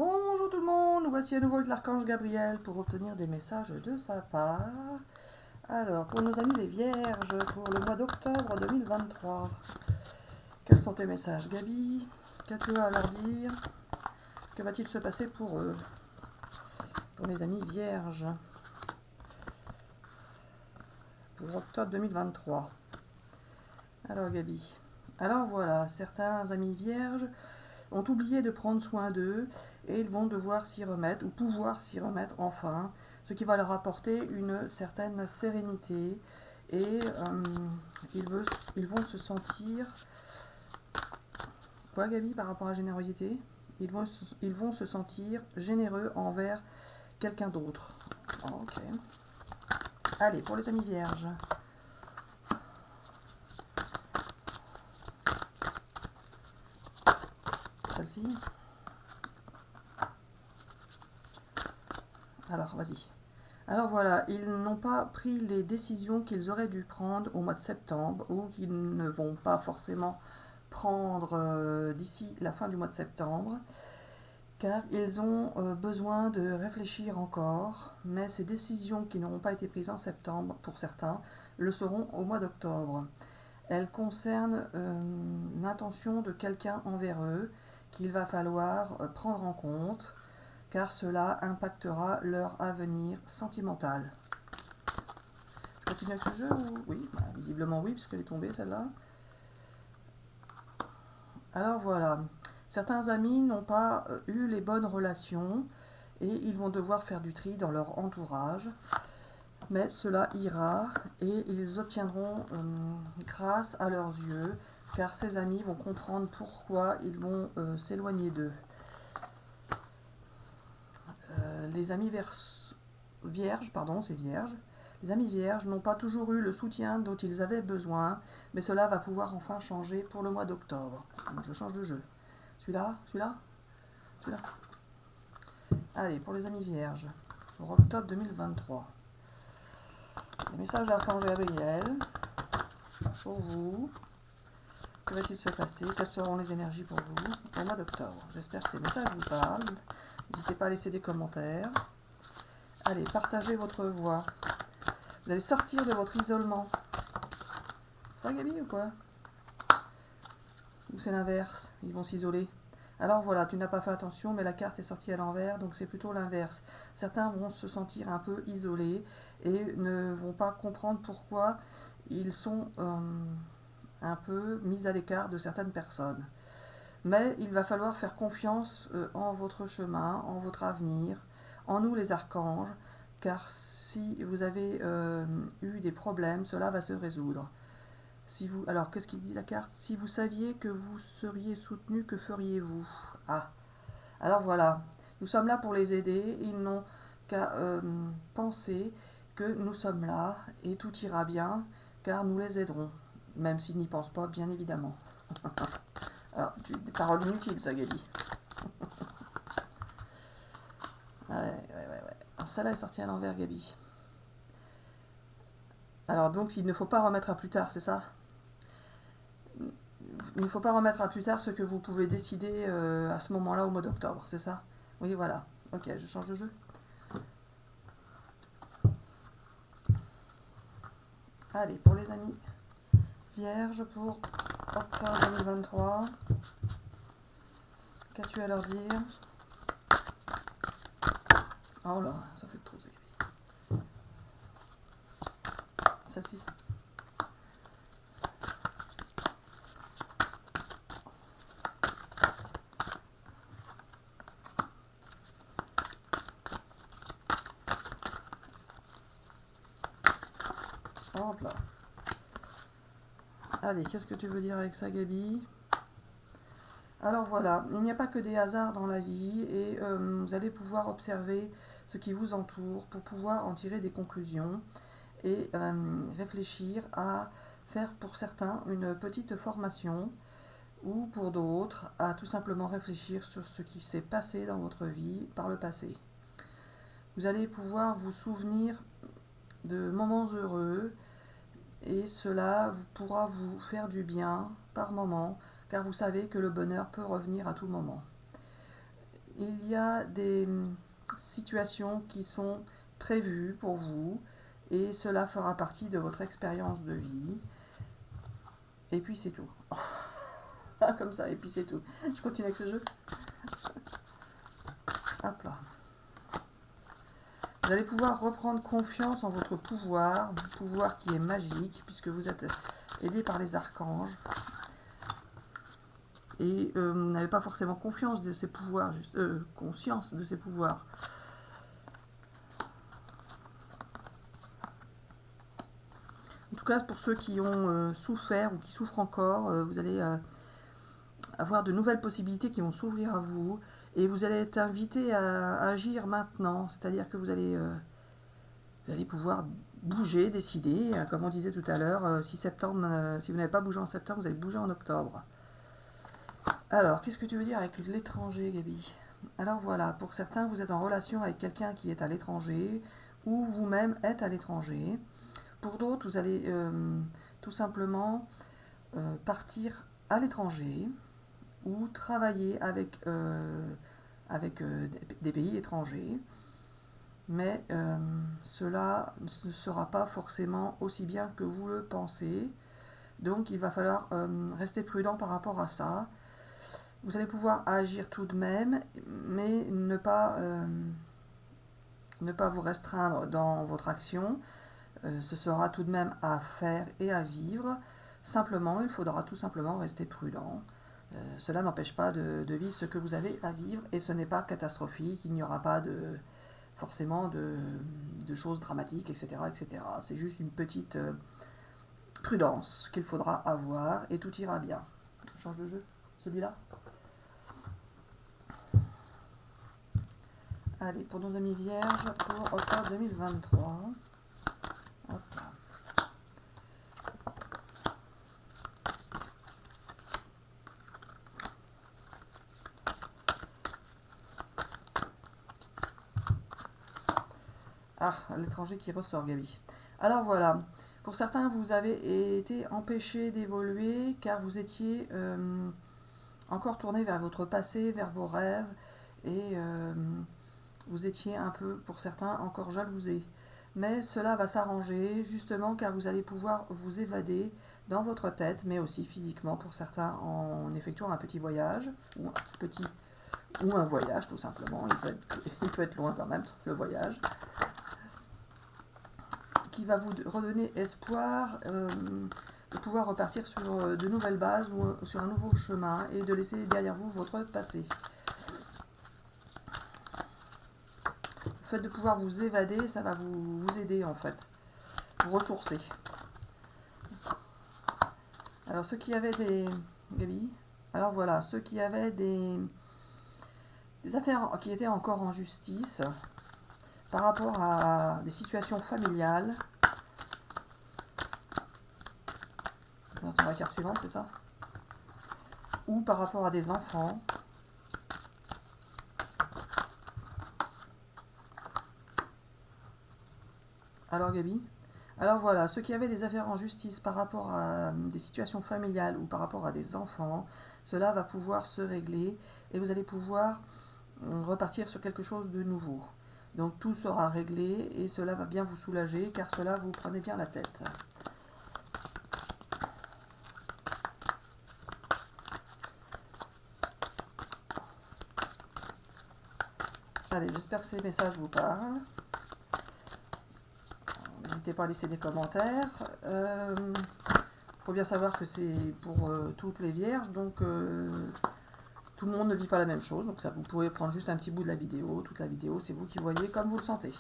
Bonjour tout le monde, nous voici à nouveau avec l'archange Gabriel pour obtenir des messages de sa part. Alors, pour nos amis les vierges, pour le mois d'octobre 2023, quels sont tes messages, Gabi? Qu'as-tu à leur dire? Que va-t-il se passer pour eux? Pour les amis vierges, pour octobre 2023. Alors, Gabi. Alors voilà, certains amis vierges ont oublié de prendre soin d'eux et ils vont devoir s'y remettre ou pouvoir s'y remettre enfin, ce qui va leur apporter une certaine sérénité et ils vont se sentir... Quoi Gabi par rapport à la générosité? Ils vont se sentir généreux envers quelqu'un d'autre. Ok. Allez, pour les amis vierges. Celle-ci. Alors, vas-y. Alors voilà, ils n'ont pas pris les décisions qu'ils auraient dû prendre au mois de septembre ou qu'ils ne vont pas forcément prendre d'ici la fin du mois de septembre, car ils ont besoin de réfléchir encore, mais ces décisions qui n'auront pas été prises en septembre, pour certains, le seront au mois d'octobre. Elles concernent l'intention de quelqu'un envers eux qu'il va falloir prendre en compte, car cela impactera leur avenir sentimental. Je continue avec ce jeu ou... Oui, bah, visiblement oui, puisqu'elle est tombée celle-là. Alors voilà, certains amis n'ont pas eu les bonnes relations et ils vont devoir faire du tri dans leur entourage. Mais cela ira et ils obtiendront grâce à leurs yeux, car ces amis vont comprendre pourquoi ils vont s'éloigner d'eux. Les amis vierges, pardon, c'est vierge. Les amis vierges n'ont pas toujours eu le soutien dont ils avaient besoin, mais cela va pouvoir enfin changer pour le mois d'octobre. Donc je change de jeu. Celui-là, celui-là, celui-là. Allez, pour les amis vierges, pour octobre 2023. Les messages d'Archange Gabriel, pour vous. Que va-t-il se passer? Quelles seront les énergies pour vous au mois d'octobre? J'espère que ces messages vous parlent. N'hésitez pas à laisser des commentaires. Allez, partagez votre voix. Vous allez sortir de votre isolement. Ça, Gabi, ou quoi? Ou c'est l'inverse? Ils vont s'isoler. Alors voilà, tu n'as pas fait attention, mais la carte est sortie à l'envers, donc c'est plutôt l'inverse. Certains vont se sentir un peu isolés et ne vont pas comprendre pourquoi ils sont un peu mis à l'écart de certaines personnes. Mais il va falloir faire confiance en votre chemin, en votre avenir, en nous les archanges, car si vous avez eu des problèmes, cela va se résoudre. Alors, qu'est-ce qu'il dit la carte? Si vous saviez que vous seriez soutenu, que feriez-vous? Ah, alors voilà, nous sommes là pour les aider, ils n'ont qu'à penser que nous sommes là et tout ira bien, car nous les aiderons, même s'ils n'y pensent pas, bien évidemment. Alors, des paroles inutiles, ça, Gabi. Ouais. Alors, celle-là est sortie à l'envers, Gabi. Alors, donc, il ne faut pas remettre à plus tard, c'est ça? Il ne faut pas remettre à plus tard ce que vous pouvez décider à ce moment-là, au mois d'octobre, c'est ça? Oui, voilà. Ok, je change de jeu. Allez, pour les amis vierges, pour octobre 2023, qu'as-tu à leur dire? Oh là, ça fait trop, c'est Gabi. Celle-ci. Hop là. Allez, qu'est-ce que tu veux dire avec ça, Gabi? Alors voilà, il n'y a pas que des hasards dans la vie et vous allez pouvoir observer ce qui vous entoure pour pouvoir en tirer des conclusions et réfléchir à faire pour certains une petite formation ou pour d'autres à tout simplement réfléchir sur ce qui s'est passé dans votre vie par le passé. Vous allez pouvoir vous souvenir de moments heureux et cela pourra vous faire du bien par moment, car vous savez que le bonheur peut revenir à tout moment. il y a des situations qui sont prévues pour vous et cela fera partie de votre expérience de vie. Et puis c'est tout. Comme ça, et puis c'est tout. Je continue avec ce jeu. Hop là. Vous allez pouvoir reprendre confiance en votre pouvoir qui est magique, puisque vous êtes aidé par les archanges. Et vous n'avez pas forcément confiance de ces pouvoirs, conscience de ces pouvoirs. En tout cas, pour ceux qui ont souffert ou qui souffrent encore, vous allez avoir de nouvelles possibilités qui vont s'ouvrir à vous. Et vous allez être invité à agir maintenant. C'est-à-dire que vous allez pouvoir bouger, décider. Comme on disait tout à l'heure, si vous n'avez pas bougé en septembre, vous allez bouger en octobre. Alors, qu'est-ce que tu veux dire avec l'étranger, Gaby? Alors voilà, pour certains, vous êtes en relation avec quelqu'un qui est à l'étranger, ou vous-même êtes à l'étranger. Pour d'autres, vous allez tout simplement partir à l'étranger, ou travailler avec des pays étrangers. Mais cela ne sera pas forcément aussi bien que vous le pensez. Donc il va falloir rester prudent par rapport à ça. Vous allez pouvoir agir tout de même, mais ne pas vous restreindre dans votre action. Ce sera tout de même à faire et à vivre. Simplement, il faudra tout simplement rester prudent. Cela n'empêche pas de vivre ce que vous avez à vivre, et ce n'est pas catastrophique, il n'y aura pas forcément de choses dramatiques, etc. etc. C'est juste une petite prudence qu'il faudra avoir, et tout ira bien. Je change de jeu, celui-là. Allez, pour nos amis vierges, pour octobre 2023. Hop là. Ah, l'étranger qui ressort, Gaby. Alors voilà, pour certains, vous avez été empêchés d'évoluer car vous étiez encore tourné vers votre passé, vers vos rêves, et vous étiez un peu, pour certains, encore jalousés. Mais cela va s'arranger justement car vous allez pouvoir vous évader dans votre tête, mais aussi physiquement pour certains en effectuant un petit voyage, ou un voyage tout simplement. Il peut être loin quand même, le voyage, qui va vous redonner espoir de pouvoir repartir sur de nouvelles bases ou sur un nouveau chemin et de laisser derrière vous votre passé. Le fait de pouvoir vous évader, ça va vous aider en fait, vous ressourcer. Alors ceux qui avaient Gaby, alors voilà, ceux qui avaient des affaires qui étaient encore en justice par rapport à des situations familiales. On attend la carte suivante, c'est ça? Ou par rapport à des enfants. Alors Gaby, alors voilà, ceux qui avaient des affaires en justice par rapport à des situations familiales ou par rapport à des enfants, cela va pouvoir se régler et vous allez pouvoir repartir sur quelque chose de nouveau. Donc tout sera réglé et cela va bien vous soulager car cela vous prenez bien la tête. Allez, j'espère que ces messages vous parlent. N'hésitez pas à laisser des commentaires. Faut bien savoir que c'est pour toutes les vierges, donc tout le monde ne vit pas la même chose. Donc ça, vous pouvez prendre juste un petit bout de la vidéo. Toute la vidéo, c'est vous qui voyez comme vous le sentez.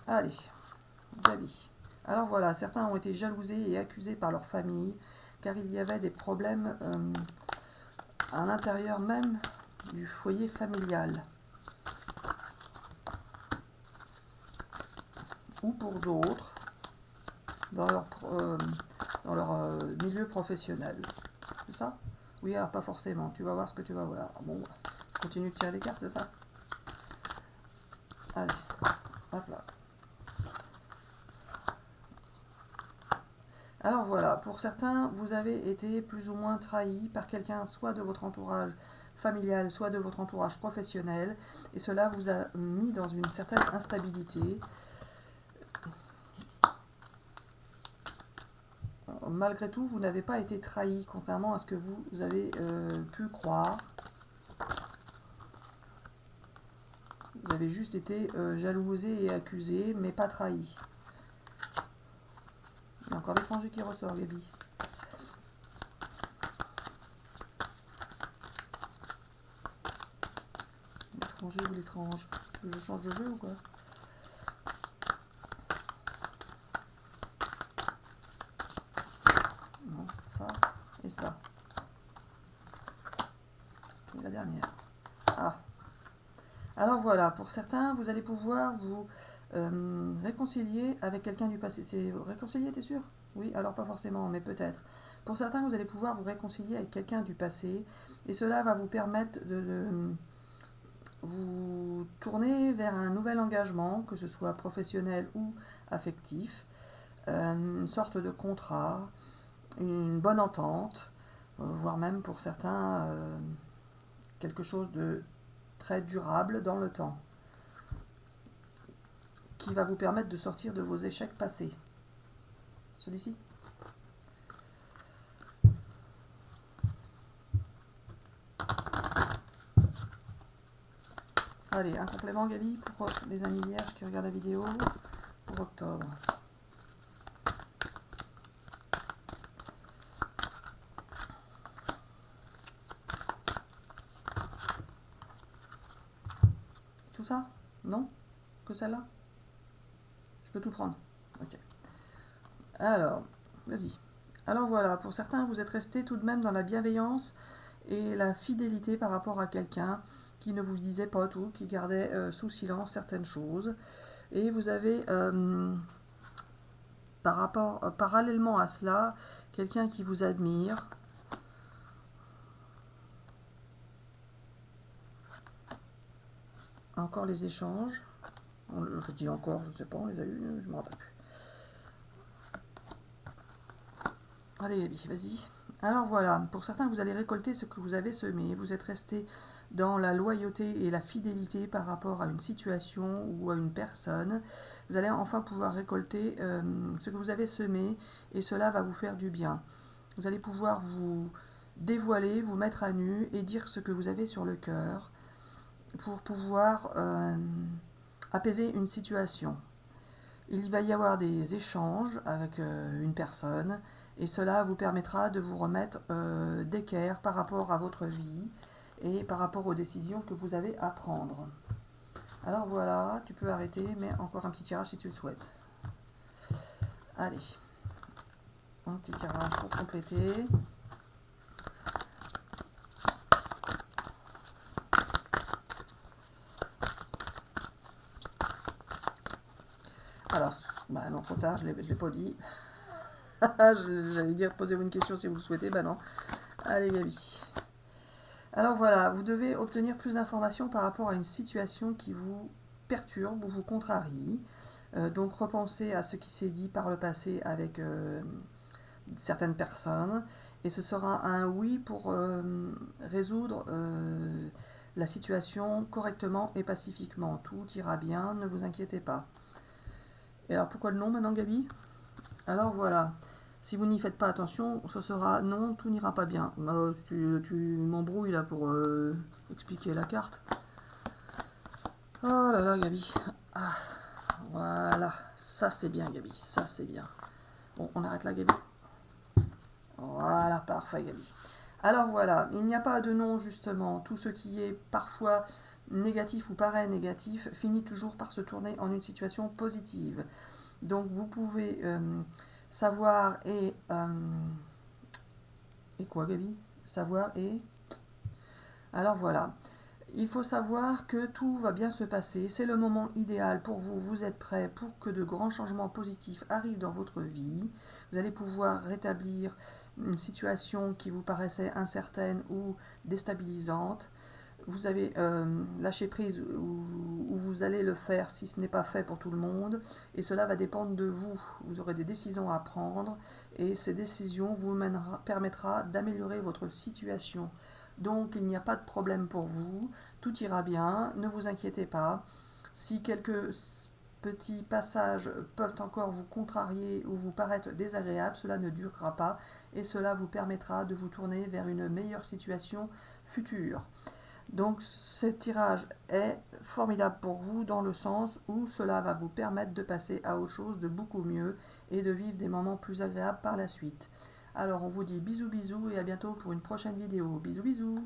Allez, Gaby. Alors voilà, certains ont été jalousés et accusés par leur famille, car il y avait des problèmes à l'intérieur même du foyer familial. Ou pour d'autres, dans leur milieu professionnel. C'est ça? Oui, alors pas forcément. Tu vas voir ce que tu vas voir. Bon, je continue de tirer les cartes, c'est ça? Allez, hop là. Alors voilà, pour certains, vous avez été plus ou moins trahi par quelqu'un, soit de votre entourage familiale, soit de votre entourage professionnel, et cela vous a mis dans une certaine instabilité. Malgré tout, vous n'avez pas été trahi, contrairement à ce que vous avez pu croire. Vous avez juste été jalousé et accusé, mais pas trahi. Il y a encore l'étranger qui ressort, Gaby. L'étranger ou l'étrange? Je change de jeu ou quoi? Non, ça et ça. Et la dernière. Ah. Alors voilà, pour certains, vous allez pouvoir vous réconcilier avec quelqu'un du passé. C'est réconcilier, t'es sûr? Oui, alors pas forcément, mais peut-être. Pour certains, vous allez pouvoir vous réconcilier avec quelqu'un du passé, et cela va vous permettre de vous tourner vers un nouvel engagement, que ce soit professionnel ou affectif, une sorte de contrat, une bonne entente, voire même pour certains quelque chose de très durable dans le temps, qui va vous permettre de sortir de vos échecs passés. Celui-ci? Allez, un complément, Gaby, pour les amis vierges qui regardent la vidéo, pour octobre. Tout ça? Non? Que celle-là? Je peux tout prendre. Ok. Alors, vas-y. Alors voilà, pour certains, vous êtes restés tout de même dans la bienveillance et la fidélité par rapport à quelqu'un qui ne vous disait pas tout, qui gardait sous silence certaines choses. Et vous avez, parallèlement à cela, quelqu'un qui vous admire. Encore les échanges. Je dis encore, je ne sais pas, on les a eu, je ne me rappelle plus. Allez, Gaby, vas-y. Alors voilà, pour certains, vous allez récolter ce que vous avez semé. Vous êtes resté dans la loyauté et la fidélité par rapport à une situation ou à une personne. Vous allez enfin pouvoir récolter ce que vous avez semé, et cela va vous faire du bien. Vous allez pouvoir vous dévoiler, vous mettre à nu et dire ce que vous avez sur le cœur pour pouvoir apaiser une situation. Il va y avoir des échanges avec une personne, et cela vous permettra de vous remettre d'équerre par rapport à votre vie et par rapport aux décisions que vous avez à prendre. Alors voilà, tu peux arrêter, mais encore un petit tirage si tu le souhaites. Allez, un petit tirage pour compléter. Alors, bah non, trop tard, je ne l'ai pas dit. J'allais dire posez-vous une question si vous le souhaitez, bah non. Allez, Gaby. Alors voilà, vous devez obtenir plus d'informations par rapport à une situation qui vous perturbe ou vous contrarie. Donc repensez à ce qui s'est dit par le passé avec certaines personnes, et ce sera un oui pour résoudre la situation correctement et pacifiquement. Tout ira bien, ne vous inquiétez pas. Et alors pourquoi le non maintenant, Gaby? Alors voilà, si vous n'y faites pas attention, ce sera non, tout n'ira pas bien. Tu m'embrouilles là pour expliquer la carte. Oh là là, Gaby. Ah, voilà, ça c'est bien, Gaby, ça c'est bien. Bon, on arrête là, Gaby. Voilà, parfait, Gaby. Alors voilà, il n'y a pas de non, justement. Tout ce qui est parfois négatif ou paraît négatif finit toujours par se tourner en une situation positive. Donc vous pouvez savoir et quoi, Gaby? Savoir et... Alors voilà, il faut savoir que tout va bien se passer, c'est le moment idéal pour vous, vous êtes prêts pour que de grands changements positifs arrivent dans votre vie. Vous allez pouvoir rétablir une situation qui vous paraissait incertaine ou déstabilisante. Vous avez lâché prise, ou vous allez le faire si ce n'est pas fait pour tout le monde, et cela va dépendre de vous. Vous aurez des décisions à prendre, et ces décisions vous permettra d'améliorer votre situation Donc il n'y a pas de problème pour vous, tout ira bien, ne vous inquiétez pas. Si quelques petits passages peuvent encore vous contrarier ou vous paraître désagréables, cela ne durera pas et cela vous permettra de vous tourner vers une meilleure situation future. Donc ce tirage est formidable pour vous dans le sens où cela va vous permettre de passer à autre chose de beaucoup mieux et de vivre des moments plus agréables par la suite. Alors on vous dit bisous bisous et à bientôt pour une prochaine vidéo. Bisous bisous.